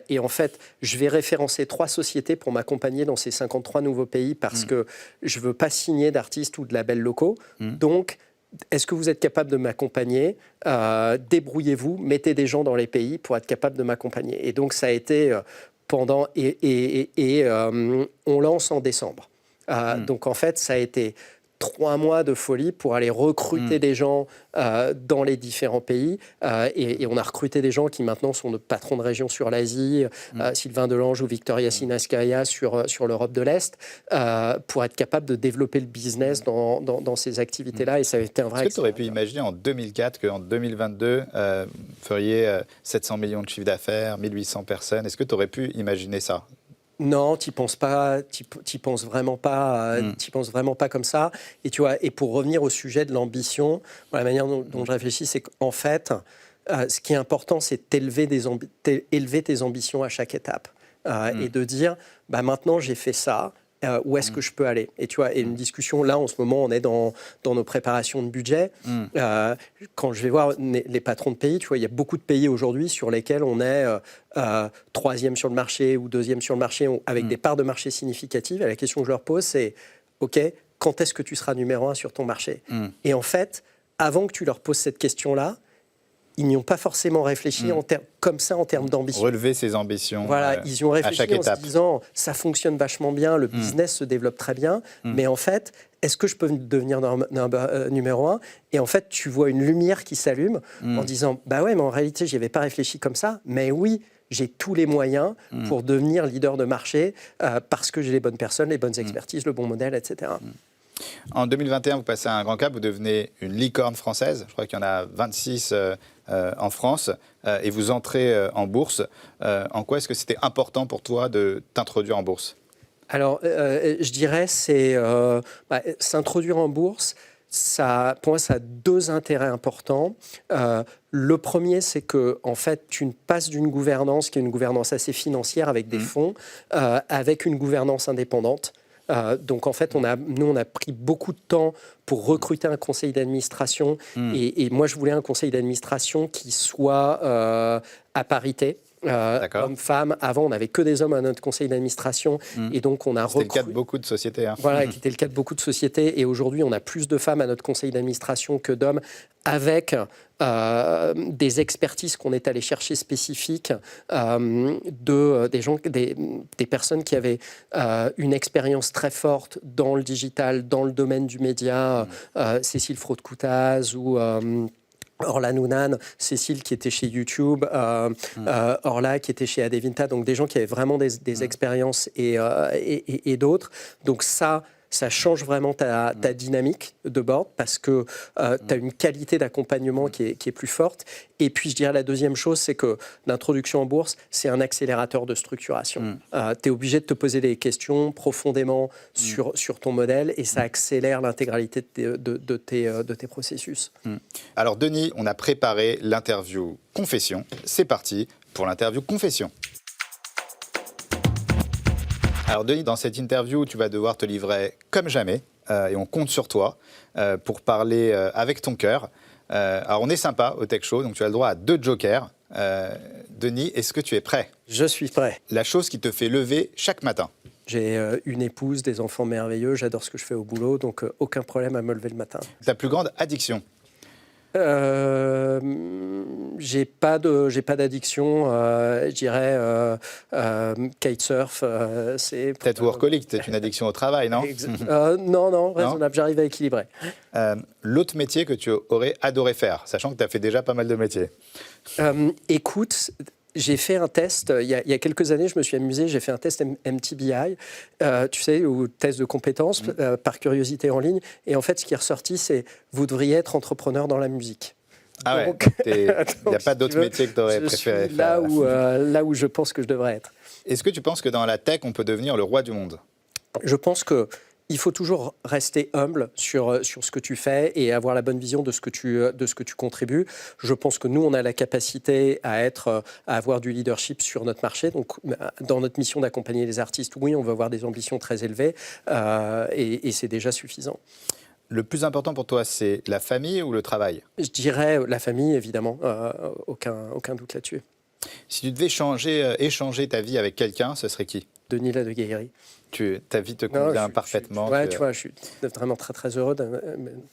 S2: et en fait, je vais référencer 3 sociétés pour m'accompagner dans ces 53 nouveaux pays parce que je ne veux pas signer d'artistes ou de labels locaux. Donc, est-ce que vous êtes capable de m'accompagner ? Débrouillez-vous, mettez des gens dans les pays pour être capable de m'accompagner. Et donc, ça a été pendant... on lance en décembre. Donc, en fait, ça a été 3 mois de folie pour aller recruter des gens dans les différents pays. Et on a recruté des gens qui maintenant sont notre patron de région sur l'Asie, Sylvain Delange ou Victoria Sinaskaya sur l'Europe de l'Est, pour être capable de développer le business dans ces activités-là. Et ça a été un vrai...
S1: Est-ce que tu aurais pu imaginer en 2004 qu'en 2022, vous feriez 700 millions de chiffre d'affaires, 1800 personnes? Est-ce que tu aurais pu imaginer ça?
S2: Non, t'y penses pas, t'y penses vraiment pas, t'y penses vraiment pas comme ça. Et tu vois, et pour revenir au sujet de l'ambition, la manière dont je réfléchis, c'est qu'en fait, ce qui est important, c'est élever tes ambitions à chaque étape et de dire, maintenant j'ai fait ça. Où est-ce que je peux aller? Et tu vois, et une discussion, là, en ce moment, on est dans nos préparations de budget. Quand je vais voir les patrons de pays, tu vois, il y a beaucoup de pays aujourd'hui sur lesquels on est 3e sur le marché ou 2e sur le marché, avec des parts de marché significatives. Et la question que je leur pose, c'est, OK, quand est-ce que tu seras numéro 1 sur ton marché? Et en fait, avant que tu leur poses cette question-là, ils n'y ont pas forcément réfléchi comme ça en termes d'ambition.
S1: Relever ses ambitions.
S2: Voilà, ils y ont réfléchi
S1: à chaque
S2: en
S1: étape.
S2: se disant ça fonctionne vachement bien, le business se développe très bien, mais en fait, est-ce que je peux devenir numéro 1 ? Et en fait, tu vois une lumière qui s'allume en disant bah ouais, mais en réalité, j'y avais pas réfléchi comme ça, mais oui. J'ai tous les moyens pour devenir leader de marché parce que j'ai les bonnes personnes, les bonnes expertises, le bon modèle, etc.
S1: En 2021, vous passez à un grand cap, vous devenez une licorne française. Je crois qu'il y en a 26 en France et vous entrez en bourse. En quoi est-ce que c'était important pour toi de t'introduire en bourse ?
S2: Alors, je dirais c'est s'introduire en bourse. Pour moi, ça a deux intérêts importants. Le premier, c'est que en fait, tu passes d'une gouvernance qui est une gouvernance assez financière avec des fonds, avec une gouvernance indépendante. Donc en fait, nous, on a pris beaucoup de temps pour recruter un conseil d'administration. Et moi, je voulais un conseil d'administration qui soit à parité. Hommes-femmes. Avant, on n'avait que des hommes à notre conseil d'administration. Et donc, on a
S1: C'était le cas de beaucoup de sociétés. Hein.
S2: Voilà, qui était le cas de beaucoup de sociétés. Et aujourd'hui, on a plus de femmes à notre conseil d'administration que d'hommes, avec des expertises qu'on est allé chercher spécifiques des personnes qui avaient une expérience très forte dans le digital, dans le domaine du média, Cécile Fraude-Coutaz ou... Orla Nounan, Cécile qui était chez YouTube, Orla qui était chez Adevinta, donc des gens qui avaient vraiment des expériences et d'autres. Donc ça change vraiment ta dynamique de board parce que tu as une qualité d'accompagnement qui est plus forte. Et puis, je dirais la deuxième chose, c'est que l'introduction en bourse, c'est un accélérateur de structuration. Tu es obligé de te poser des questions profondément sur ton modèle et ça accélère l'intégralité de tes processus.
S1: Alors, Denis, on a préparé l'interview Confession. C'est parti pour l'interview Confession. Alors Denis, dans cette interview, tu vas devoir te livrer comme jamais et on compte sur toi pour parler avec ton cœur. Alors on est sympa au Tech Show, donc tu as le droit à 2 jokers. Denis, est-ce que tu es prêt ?
S2: Je suis prêt.
S1: La chose qui te fait lever chaque matin ?
S2: J'ai une épouse, des enfants merveilleux, j'adore ce que je fais au boulot, donc aucun problème à me lever le matin.
S1: Ta plus grande addiction ?
S2: J'ai pas d'addiction, je dirais kitesurf, c'est...
S1: Peut-être workaholic, c'est une addiction au travail, non ?
S2: Non, raisonnable, j'arrive à équilibrer.
S1: L'autre métier que tu aurais adoré faire, sachant que tu as fait déjà pas mal de métiers.
S2: Écoute, j'ai fait un test, il y a quelques années, je me suis amusé, j'ai fait un test MTBI, tu sais, ou test de compétences par curiosité en ligne. Et en fait, ce qui est ressorti, c'est vous devriez être entrepreneur dans la musique.
S1: Ah
S2: donc,
S1: ouais, il n'y a pas d'autre métier que tu aurais préféré faire.
S2: Là où je pense que je devrais être.
S1: Est-ce que tu penses que dans la tech, on peut devenir le roi du monde ?
S2: Je pense que il faut toujours rester humble sur ce que tu fais et avoir la bonne vision de ce que tu contribues. Je pense que nous, on a la capacité à avoir du leadership sur notre marché. Donc, dans notre mission d'accompagner les artistes, oui, on veut avoir des ambitions très élevées et c'est déjà suffisant.
S1: Le plus important pour toi, c'est la famille ou le travail ?
S2: Je dirais la famille, évidemment. Aucun doute là-dessus.
S1: Si tu devais échanger ta vie avec quelqu'un, ce serait qui ?
S2: Denis Ladegaillerie.
S1: Ta vie te convient parfaitement.
S2: Tu vois, je suis vraiment très, très heureux d'un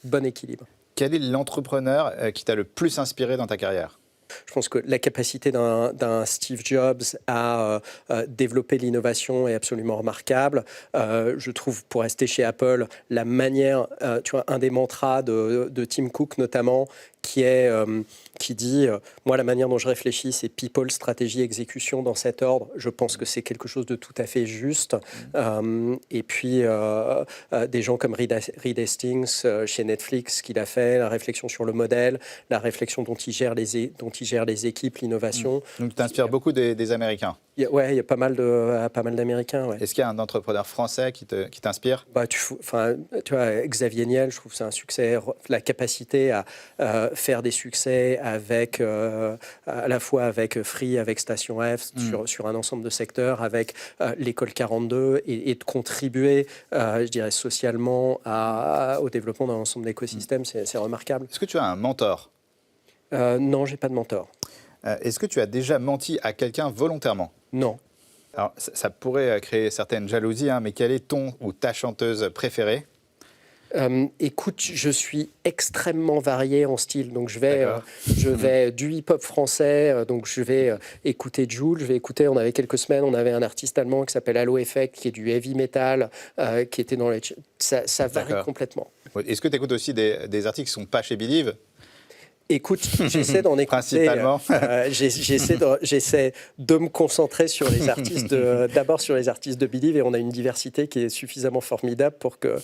S2: bon équilibre.
S1: Quel est l'entrepreneur qui t'a le plus inspiré dans ta carrière ?
S2: Je pense que la capacité d'un Steve Jobs à développer l'innovation est absolument remarquable. Je trouve, pour rester chez Apple, la manière, tu vois, un des mantras de Tim Cook notamment, qui dit moi, la manière dont je réfléchis, c'est people, stratégie, exécution dans cet ordre. Je pense que c'est quelque chose de tout à fait juste. Et puis, des gens comme Reed Hastings chez Netflix, qu'il a fait, la réflexion sur le modèle, la réflexion dont il gère les équipes, l'innovation.
S1: Donc, tu t'inspires beaucoup des Américains.
S2: Il y a pas mal d'Américains. Ouais.
S1: Est-ce qu'il y a un entrepreneur français qui t'inspire ?
S2: Tu vois, Xavier Niel, je trouve que c'est un succès. La capacité à faire des succès avec, à la fois avec Free, avec Station F, sur un ensemble de secteurs, avec l'école 42, et de contribuer, je dirais, socialement au développement d'un ensemble d'écosystèmes, c'est remarquable.
S1: Est-ce que tu as un mentor ?
S2: Non, j'ai pas de mentor.
S1: Est-ce que tu as déjà menti à quelqu'un volontairement ?
S2: Non.
S1: Alors, ça pourrait créer certaines jalousies, mais quelle est ton ou ta chanteuse préférée ?
S2: Écoute, je suis extrêmement varié en style. Donc, je vais du hip-hop français. Donc, je vais écouter Jul. On avait quelques semaines, on avait un artiste allemand qui s'appelle Halo Effect, qui est du heavy metal, qui était dans les... Ça varie complètement.
S1: Est-ce que tu écoutes aussi des artistes qui ne sont pas chez Believe ?
S2: Écoute, j'essaie d'en écouter.
S1: Principalement.
S2: J'essaie de me concentrer sur les artistes, d'abord sur les artistes de Believe, et on a une diversité qui est suffisamment formidable pour que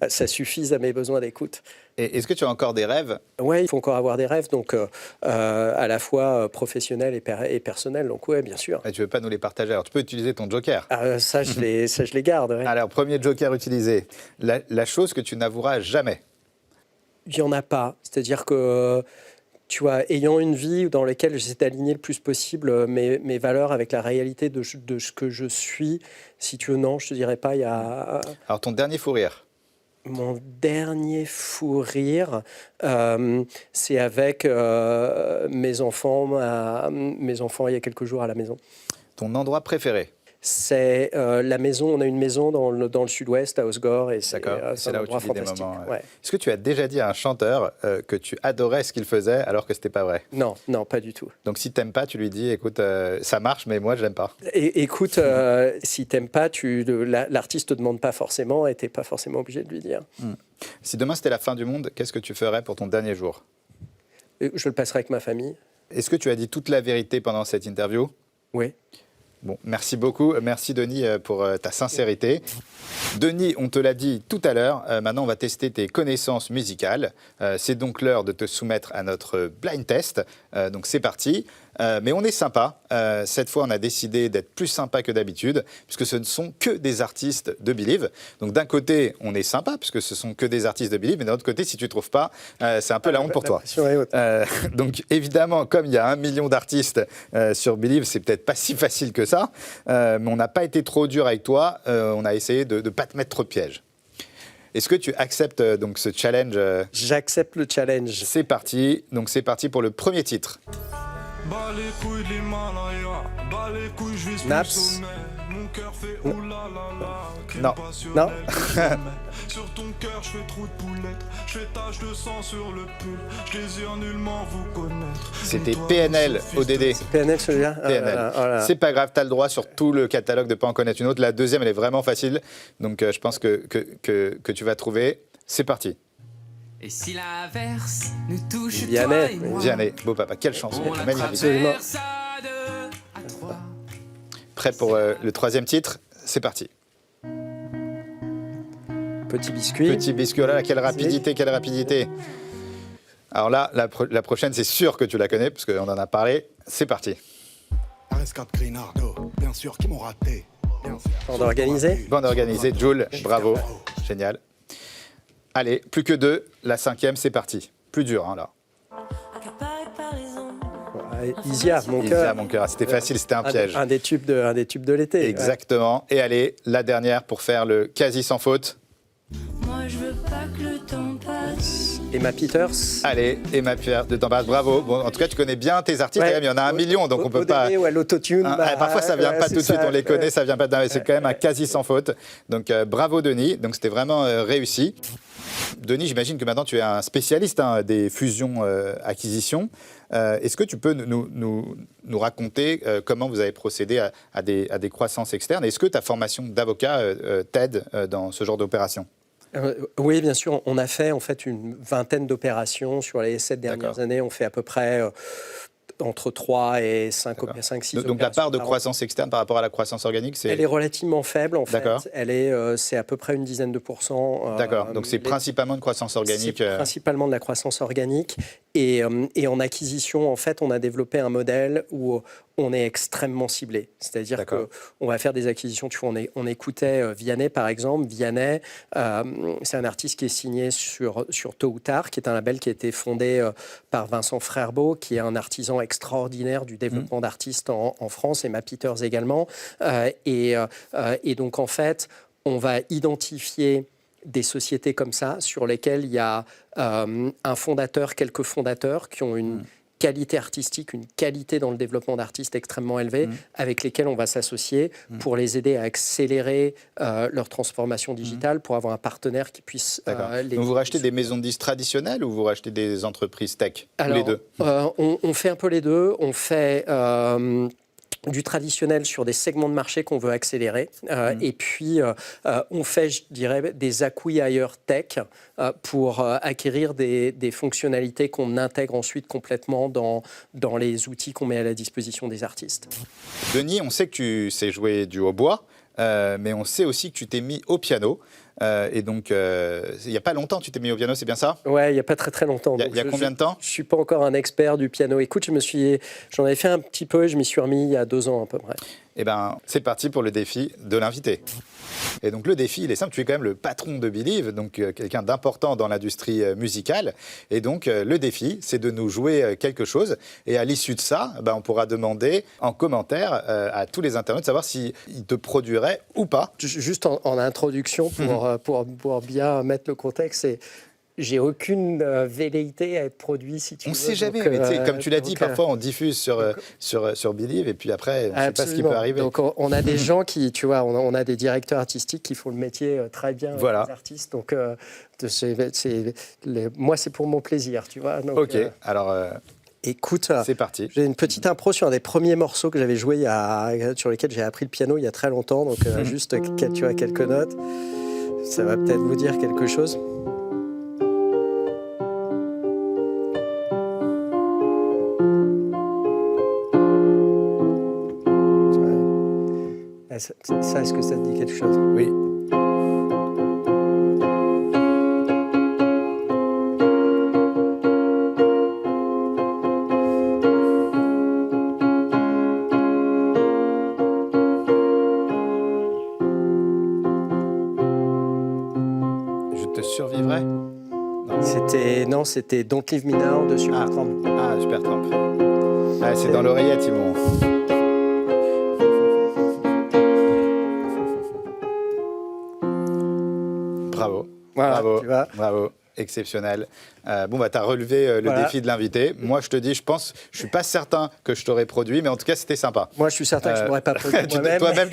S2: ça suffise à mes besoins d'écoute.
S1: Et est-ce que tu as encore des rêves ?
S2: Oui, il faut encore avoir des rêves, donc à la fois professionnels et personnels. Donc oui, bien sûr.
S1: Et tu ne veux pas nous les partager ? Alors tu peux utiliser ton joker.
S2: Ça, je les garde. Ouais.
S1: Alors, premier joker utilisé. La chose que tu n'avoueras jamais.
S2: Il n'y en a pas. C'est-à-dire que... Tu vois, ayant une vie dans laquelle j'essaie d'aligner le plus possible mes valeurs avec la réalité de ce que je suis, si tu veux, non, je te dirais pas, il y a...
S1: Alors, ton dernier fou rire ?
S2: Mon dernier fou rire, c'est avec mes enfants il y a quelques jours à la maison.
S1: Ton endroit préféré ?
S2: C'est la maison, on a une maison dans le sud-ouest, à Osgore, et c'est
S1: là
S2: un endroit
S1: où tu vis des
S2: fantastique.
S1: moments.
S2: Ouais.
S1: Est-ce que tu as déjà dit à un chanteur que tu adorais ce qu'il faisait alors que ce n'était pas vrai ?
S2: Non, pas du tout.
S1: Donc si tu n'aimes pas, tu lui dis, écoute, ça marche, mais moi, je n'aime pas.
S2: Et, écoute, si tu n'aimes pas, l'artiste ne te demande pas forcément, et tu n'es pas forcément obligé de lui dire.
S1: Si demain, c'était la fin du monde, qu'est-ce que tu ferais pour ton dernier jour ?
S2: Je le passerai avec ma famille.
S1: Est-ce que tu as dit toute la vérité pendant cette interview ?
S2: Oui.
S1: Bon, merci beaucoup. Merci Denis pour ta sincérité. Denis, on te l'a dit tout à l'heure, maintenant on va tester tes connaissances musicales. C'est donc l'heure de te soumettre à notre blind test. Donc c'est parti. Mais on est sympa. Cette fois, on a décidé d'être plus sympa que d'habitude, puisque ce ne sont que des artistes de Believe. Donc d'un côté, on est sympa, puisque ce sont que des artistes de Believe, mais d'un autre côté, si tu ne trouves pas, c'est un peu la honte pour toi. Donc évidemment, comme il y a 1 million d'artistes sur Believe, c'est peut-être pas si facile que ça, mais on n'a pas été trop dur avec toi. On a essayé de ne pas te mettre trop de pièges. Est-ce que tu acceptes donc ce challenge ?
S2: J'accepte le challenge.
S1: C'est parti. Donc c'est parti pour le premier titre.
S4: Bas les couilles de l'Himalaya, bas les couilles, je vise
S2: Naps.
S4: le sommet. Mon cœur fait oulala,
S1: Non.
S2: Non.
S4: Sur ton cœur, je fais trou de poulette, je fais tache de sang sur le pull, je désire nullement vous connaître.
S1: C'était PNL, ODD.
S2: PNL, celui-là.
S1: PNL.
S2: Voilà.
S1: C'est pas grave, tu as le droit sur tout le catalogue de ne pas en connaître une autre. La deuxième, elle est vraiment facile, donc je pense que tu vas trouver. C'est parti.
S3: Et si l'averse nous touche
S2: Vianney.
S3: toi et moi,
S1: Vianney, beau papa, quelle chanson,
S3: on la
S1: magnifique.
S2: Absolument.
S3: traverse à deux, à trois.
S1: Prêt pour le troisième titre ? C'est parti.
S2: Petit biscuit.
S1: Petit biscuit, oh là là, quelle rapidité, quelle rapidité. Alors là, la prochaine, c'est sûr que tu la connais, parce qu'on en a parlé. C'est parti.
S5: RS4 Grinardo, bien sûr, qui m'ont raté.
S2: Bande organisée.
S1: Bande organisée, Jul, bravo, génial. Allez, plus que 2, la cinquième, c'est parti. Plus dur, hein, là.
S2: Isia, mon
S1: Isia,
S2: cœur.
S1: mon cœur, c'était facile, c'était un piège.
S2: Un des tubes de l'été.
S1: Exactement. Et allez, la dernière pour faire le quasi sans faute.
S6: Moi je veux pas que le temps passe.
S2: Emma Peters.
S1: Allez, Emma Pierre de Tambas, bravo. Bon, en tout cas, tu connais bien tes artistes,
S2: Ouais.
S1: quand même, il y en a 1 million, donc on peut pas...
S2: Ou à l'autotune.
S1: Parfois, ça vient pas tout de suite, on les connaît, ça vient pas d'un... C'est quand même un quasi sans faute. Donc, bravo, Denis. Donc, c'était vraiment réussi. Denis, j'imagine que maintenant, tu es un spécialiste des fusions-acquisitions. Est-ce que tu peux nous raconter comment vous avez procédé à des croissances externes? Est-ce que ta formation d'avocat t'aide dans ce genre d'opération?
S2: Oui, bien sûr. On a fait en fait une vingtaine d'opérations sur les 7 dernières années. On fait à peu près entre 3 et 5, 6 opérations.
S1: Donc la part de croissance externe par rapport à la croissance organique, c'est...
S2: Elle est relativement faible en fait. C'est à peu près une dizaine de pourcents.
S1: D'accord. Donc c'est principalement de croissance organique.
S2: C'est principalement de la croissance organique. Et en acquisition, en fait, on a développé un modèle où on est extrêmement ciblé. C'est-à-dire qu'on va faire des acquisitions. Tu vois, on écoutait Vianney, par exemple. Vianney, c'est un artiste qui est signé sur Tôt ou Tard, qui est un label qui a été fondé par Vincent Frerbeau, qui est un artisan extraordinaire du développement d'artistes en France, et Emma Peters également. Et donc, en fait, on va identifier des sociétés comme ça, sur lesquelles il y a un fondateur, quelques fondateurs qui ont une qualité artistique, une qualité dans le développement d'artistes extrêmement élevée, avec lesquels on va s'associer pour les aider à accélérer leur transformation digitale, pour avoir un partenaire qui puisse les...
S1: Donc vous rachetez des maisons de disques traditionnelles ou vous rachetez des entreprises tech?
S2: Alors,
S1: ou les deux?
S2: On fait un peu les deux. On fait du traditionnel sur des segments de marché qu'on veut accélérer. Et puis, on fait, je dirais, des acquis-hire tech pour acquérir des fonctionnalités qu'on intègre ensuite complètement dans les outils qu'on met à la disposition des artistes.
S1: Denis, on sait que tu sais jouer du hautbois, mais on sait aussi que tu t'es mis au piano. Et donc, il n'y a pas longtemps, tu t'es mis au piano, c'est bien ça?
S2: Ouais, il n'y a pas très longtemps.
S1: Il y a combien de temps?
S2: Je ne suis pas encore un expert du piano. Écoute, j'en avais fait un petit peu et je m'y suis remis il y a 2 ans à peu près.
S1: Eh bien, c'est parti pour le défi de l'invité. Et donc, le défi, il est simple. Tu es quand même le patron de Believe, donc quelqu'un d'important dans l'industrie musicale. Et donc, le défi, c'est de nous jouer quelque chose. Et à l'issue de ça, on pourra demander en commentaire à tous les internautes de savoir s'ils te produiraient ou pas.
S2: Juste en introduction, pour bien mettre le contexte, j'ai aucune velléité à être produit, si tu veux.
S1: On ne sait jamais, mais comme tu l'as dit, parfois on diffuse sur Believe et puis après, on ne sait pas ce qui peut arriver.
S2: Donc on a des gens qui, tu vois, on a des directeurs artistiques qui font le métier très bien,
S1: voilà.
S2: Les artistes. Donc moi, c'est pour mon plaisir, tu vois. Donc,
S1: ok, alors
S2: écoute,
S1: c'est parti.
S2: J'ai une petite impro sur un des premiers morceaux que j'avais joué sur lesquels j'ai appris le piano il y a très longtemps. Donc juste, tu vois, quelques notes. Ça va peut-être vous dire quelque chose. Ça, est-ce que ça te dit quelque chose?
S1: Oui. Je te survivrai?
S2: C'était Don't Leave Me Now de Supertramp.
S1: Ah, Supertramp. Ah, c'est dans l'oreillette, ils vont... Bravo,
S2: voilà,
S1: bravo, exceptionnel. Tu as relevé le défi de l'invité. Moi, je te dis, je suis pas certain que je t'aurais produit, mais en tout cas, c'était sympa.
S2: Moi, je suis certain que je ne m'aurais pas produit moi-même.
S1: Toi-même,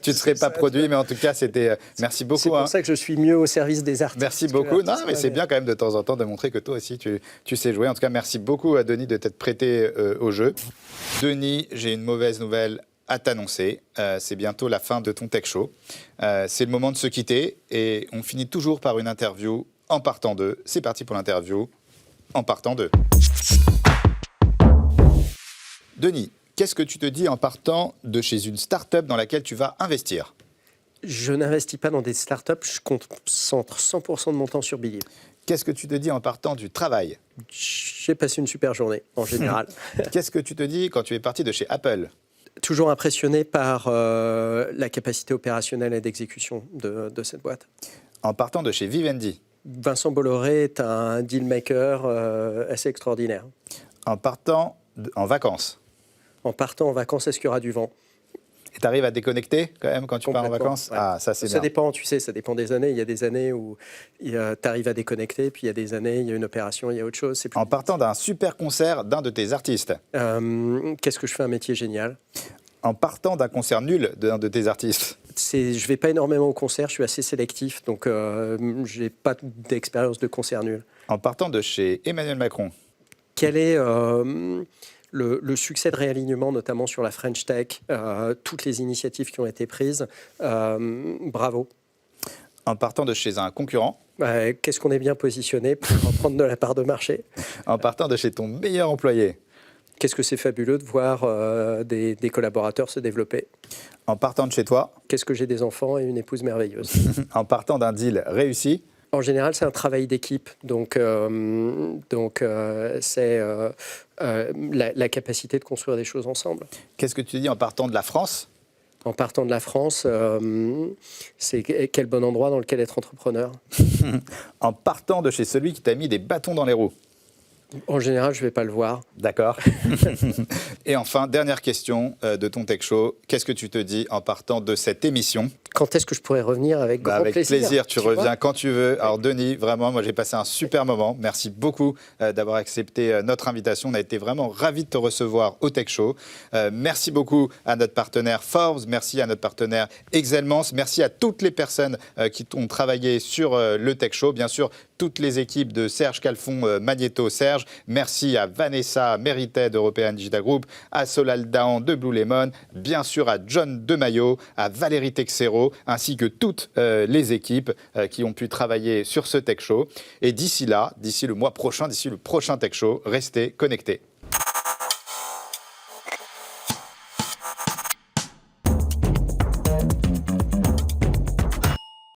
S1: tu ne serais pas produit, mais en tout cas, c'était... Merci beaucoup.
S2: C'est pour ça que je suis mieux au service des artistes.
S1: Merci beaucoup. Non, mais c'est bien quand même de temps en temps de montrer que toi aussi, tu sais jouer. En tout cas, merci beaucoup à Denis de t'être prêté au jeu. Denis, j'ai une mauvaise nouvelle à t'annoncer. C'est bientôt la fin de ton Tech Show. C'est le moment de se quitter et on finit toujours par une interview en partant d'eux. C'est parti pour l'interview en partant d'eux. Denis, qu'est-ce que tu te dis en partant de chez une start-up dans laquelle tu vas investir?
S2: Je n'investis pas dans des start-up, je concentre 100% de mon temps sur Believe.
S1: Qu'est-ce que tu te dis en partant du travail?
S2: J'ai passé une super journée, en général.
S1: Qu'est-ce que tu te dis quand tu es parti de chez Apple?
S2: Toujours impressionné par la capacité opérationnelle et d'exécution de cette boîte.
S1: En partant de chez Vivendi?
S2: Vincent Bolloré est un dealmaker assez extraordinaire.
S1: En partant en vacances?
S2: En partant en vacances, est-ce qu'il y aura du vent?
S1: Et tu arrives à déconnecter quand même quand tu pars en vacances?
S2: Ouais.
S1: Ah, ça c'est bien.
S2: Ça dépend, tu sais, ça dépend des années. Il y a des années où tu arrives à déconnecter, puis il y a des années, il y a une opération, il y a autre chose.
S1: En partant d'un super concert d'un de tes artistes?
S2: Qu'est-ce que je fais un métier génial?
S1: En partant d'un concert nul d'un de tes artistes?
S2: Je ne vais pas énormément au concert, je suis assez sélectif, donc je n'ai pas d'expérience de concert nul.
S1: En partant de chez Emmanuel Macron?
S2: Quel est le succès de réalignement, notamment sur la French Tech, toutes les initiatives qui ont été prises? Bravo.
S1: En partant de chez un concurrent?
S2: Qu'est-ce qu'on est bien positionné pour prendre de la part de marché?
S1: En partant de chez ton meilleur employé?
S2: Qu'est-ce que c'est fabuleux de voir des collaborateurs se développer?
S1: En partant de chez toi?
S2: Qu'est-ce que j'ai des enfants et une épouse merveilleuse?
S1: En partant d'un deal réussi?
S2: En général, c'est un travail d'équipe. Donc c'est la capacité de construire des choses ensemble.
S1: Qu'est-ce que tu dis en partant de la France?
S2: En partant de la France, c'est quel bon endroit dans lequel être entrepreneur?
S1: En partant de chez celui qui t'a mis des bâtons dans les roues?
S2: En général, je ne vais pas le voir.
S1: D'accord. Et enfin, dernière question de ton Tech Show. Qu'est-ce que tu te dis en partant de cette émission ?
S2: Quand est-ce que je pourrais revenir avec grand
S1: avec plaisir, tu reviens
S2: vois
S1: quand tu veux. Alors Denis, vraiment, moi j'ai passé un super moment. Merci beaucoup d'avoir accepté notre invitation. On a été vraiment ravis de te recevoir au Tech Show. Merci beaucoup à notre partenaire Forbes, merci à notre partenaire Excelmans, merci à toutes les personnes qui ont travaillé sur le Tech Show. Bien sûr, toutes les équipes de Serge Calfon, Magneto Serge. Merci à Vanessa Méritet d'European Digital Group, à Solal Dahan de Blue Lemon, bien sûr à John Demaillot, à Valérie Texero, ainsi que toutes les équipes qui ont pu travailler sur ce Tech Show. Et d'ici là, d'ici le mois prochain, d'ici le prochain Tech Show, restez connectés.